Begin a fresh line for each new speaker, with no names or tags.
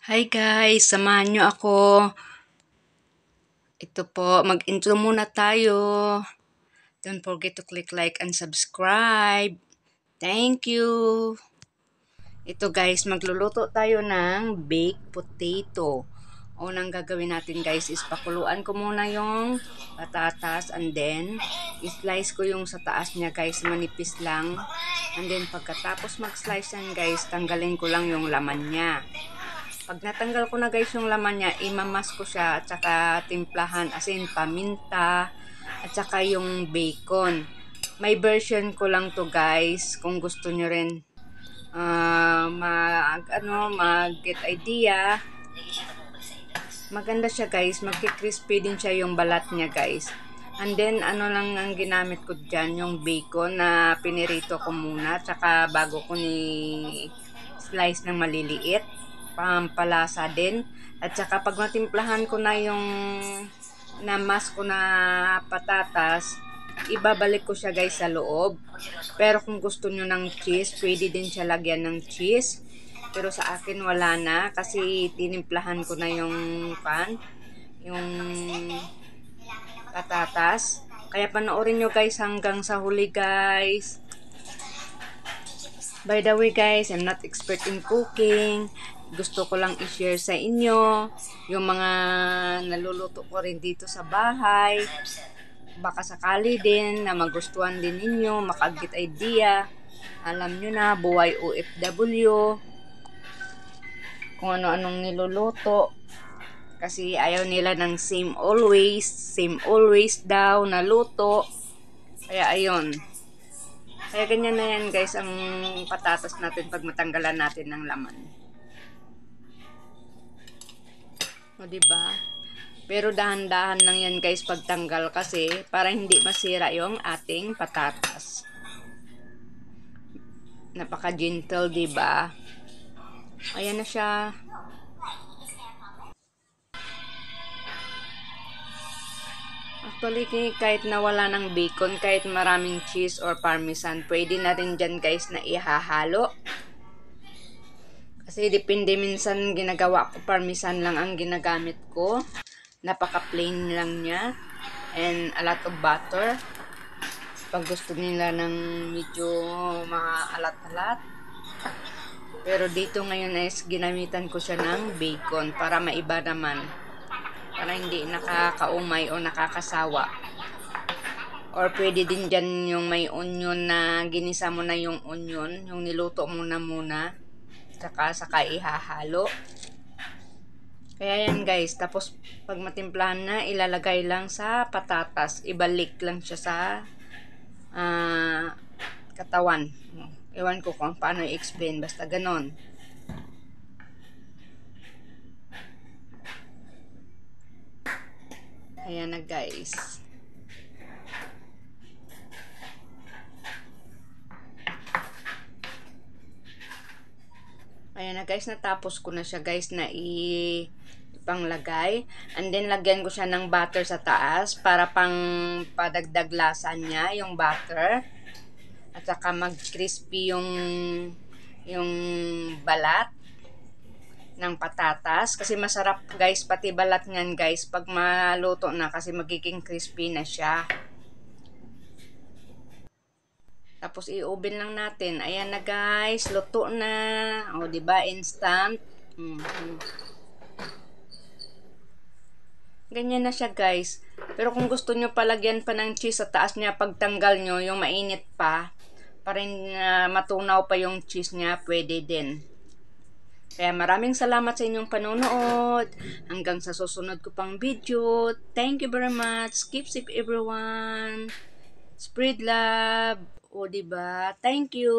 Hi guys, samahan nyo ako. Ito po, mag-intro muna tayo. Don't forget to click like and subscribe. Thank you. Ito guys, magluluto tayo ng baked potato. Unang gagawin natin guys is pakuluan ko muna yung patatas and then i-slice ko yung sa taas niya guys, manipis lang. And then pagkatapos mag-slice yan guys, tanggalin ko lang yung laman niya. Pag natanggal ko na guys yung laman niya, imamas ko siya at saka timplahan, asin, paminta, at saka yung bacon. May version ko lang to guys, kung gusto nyo rin mag-get idea. Maganda siya guys, magki-crispy din siya yung balat niya guys. And then ano lang ang ginamit ko dyan, yung bacon na pinirito ko muna, tsaka bago ko ni slice ng maliliit, pampalasa din. At saka pag natimplahan ko na yung namas ko na patatas, ibabalik ko siya guys sa loob. Pero kung gusto nyo ng cheese, pwede din siya lagyan ng cheese. Pero sa akin wala na kasi tinimplahan ko na yung patatas. Kaya panoorin nyo guys hanggang sa huli guys. By the way guys, I'm not expert in cooking. Gusto ko lang i-share sa inyo yung mga naluluto ko rin dito sa bahay. Baka sakali din na magustuhan din ninyo, makag-get idea. Alam nyo na, buhay OFW. Kung ano-anong niluluto. Kasi ayaw nila ng same always daw na luto. Kaya ayun. Kaya ganyan na yan guys ang patatas natin pag matanggalan natin ng laman. O diba? Pero dahan-dahan lang yan guys pagtanggal kasi para hindi masira yung ating patatas. Napaka-gentle, diba? Ayan na siya. Actually, kahit nawala ng bacon, kahit maraming cheese or parmesan, pwede na rin dyan guys na ihahalo. Kasi depende, minsan ginagawa ko parmesan lang ang ginagamit ko. Napaka plain lang niya. And a lot of butter. Pag gusto nila ng medyo maalat-alat. Pero dito ngayon is ginamitan ko siya ng bacon para maiba naman. Para hindi nakakaumay o nakakasawa. Or pwede din dyan yung may onion na ginisa mo na yung onion. Yung niluto mo na muna. Saka ihahalo. Kaya yan guys. Tapos pag matimplahan na, ilalagay lang sa patatas. Ibalik lang siya sa katawan. Ewan ko kung paano i-explain. Basta ganon. Ayan na guys. Ayan na guys, natapos ko na siya guys na ipanglagay. And then lagyan ko siya ng butter sa taas para pang padagdag lasa niya yung butter. At saka mag-crispy yung balat ng patatas. Kasi masarap guys, pati balat nyan guys pag maluto na kasi magiging crispy na siya. Tapos i-oven lang natin. Ayan na guys, luto na. O diba, instant. Ganyan na siya guys. Pero kung gusto nyo palagyan pa ng cheese sa taas niya, pagtanggal nyo, yung mainit pa, para matunaw pa yung cheese niya, pwede din. Kaya maraming salamat sa inyong panonood. Hanggang sa susunod ko pang video. Thank you very much. Keep safe everyone. Spread love. O diba? Thank you.